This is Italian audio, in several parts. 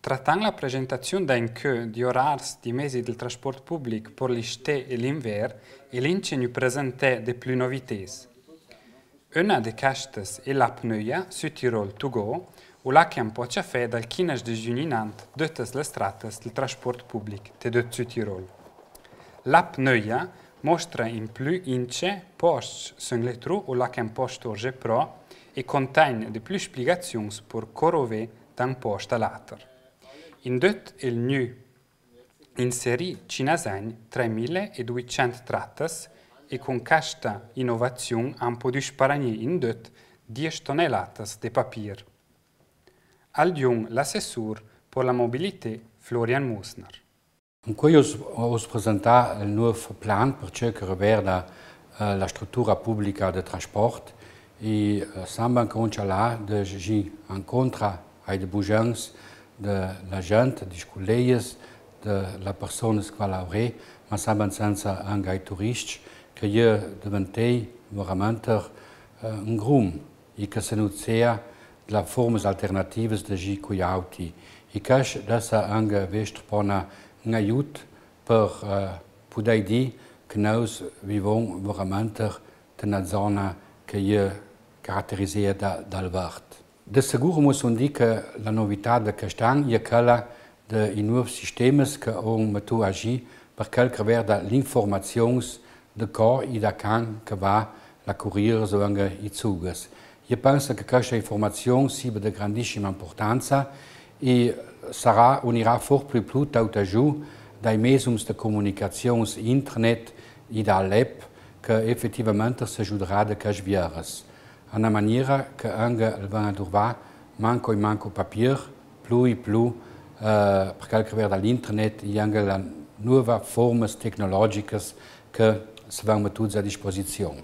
Trattant la presentazione d'un queue di orars di mesi del trasport pubblic per l'estate e l'inver, l'Ince nous presentait de plus novités. Una de castes è l'app Neuia, Südtirol to go, o la che può fare dal 15 de giugno tutte le strade del trasport pubblic de Südtirol. L'app Neuia mostra in più ince posts sul letro o la che post orge pro e contiene de più spiegazioni per corove da un post all'altro. In dot il nu inserì cinasegn 3200 trattas e con questa innovazione han potuto sparare in dot 10 tonnellate di papier. Al Jung l'assessore per la mobilità Florian Musner. Qui ho presentato il nuovo piano per ciò che riguarda la struttura pubblica di trasporto e sembra che là si incontra ai bugians della gente, dei colleghi, delle persone che lavorano, ma sembra senza anche ai turisti, che diventano veramente un grum e che si nutria delle forme alternative di coiauti. E che è anche visto per un aiuto per poter dire che noi viviamo veramente in una zona che è caratterizzata dal verde. De sicuro possiamo dire che la novità di quest'anno è quella dei nuovi sistemi che hanno messo a agire per quel che riguarda l'informazione di cosa e da can che va la corriere su anche i zugi. Io penso che questa informazione sia di grandissima importanza e unirà forse più tutto giù dai mezzi di comunicazione internet e dall'app che effettivamente si aiuterà a casviare. Una maniera che anche il venditore va manco papier, più e più per quel che riguarda l'internet e anche le nuove forme tecnologiche che si vanno tutti a disposizione.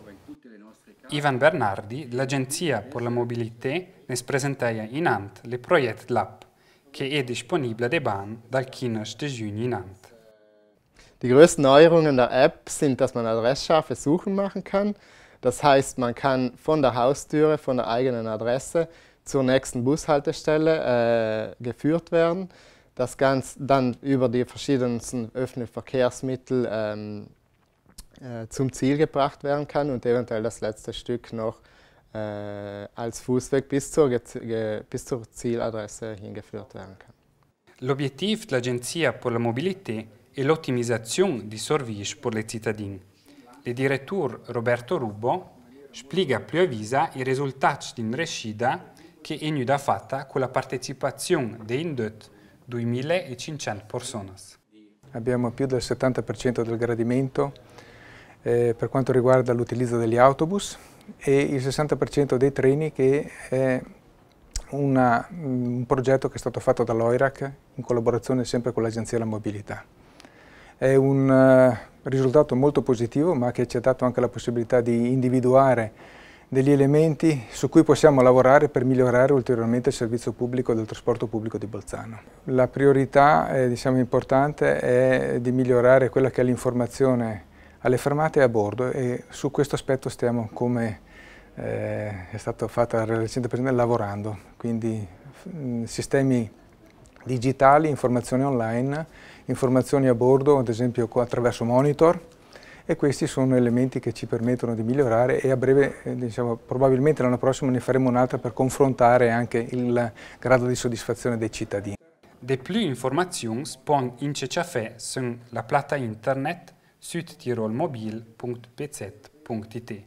Ivan Bernardi, l'Agenzia per la Mobilità, ne presenta in Ant il progetto Lab, che è disponibile de Bahn dal 15 de Juni in Ant. Die größten Neuerungen der App sind, dass man adressscharfe Suchen machen kann. Das heißt, man kann von der Haustüre, von der eigenen Adresse zur nächsten Bushaltestelle geführt werden. Das Ganze dann über die verschiedensten öffentlichen Verkehrsmittel zum Ziel gebracht werden kann und eventuell das letzte Stück noch als Fußweg bis zur Zieladresse hingeführt werden kann. L'obiettivo dell'Agenzia per la Mobilità è l'ottimizzazione di servizi per i cittadini. Il direttore Roberto Rubbo spiega più avvisa i risultati di un'rescita che è venuta fatta con la partecipazione di 2500 persone. Abbiamo più del 70% del gradimento per quanto riguarda l'utilizzo degli autobus e il 60% dei treni, che è un progetto che è stato fatto dall'OIRAC in collaborazione sempre con l'Agenzia della Mobilità. È un risultato molto positivo, ma che ci ha dato anche la possibilità di individuare degli elementi su cui possiamo lavorare per migliorare ulteriormente il servizio pubblico del trasporto pubblico di Bolzano. La priorità importante è di migliorare quella che è l'informazione alle fermate e a bordo, e su questo aspetto stiamo, come è stato fatto recentemente, lavorando. Quindi sistemi digitali, informazioni online, informazioni a bordo, ad esempio attraverso monitor, e questi sono elementi che ci permettono di migliorare, e a breve, probabilmente l'anno prossimo ne faremo un'altra per confrontare anche il grado di soddisfazione dei cittadini. De più informazioni pon in cefè sulla plata internet südtirolmobil.bz.it.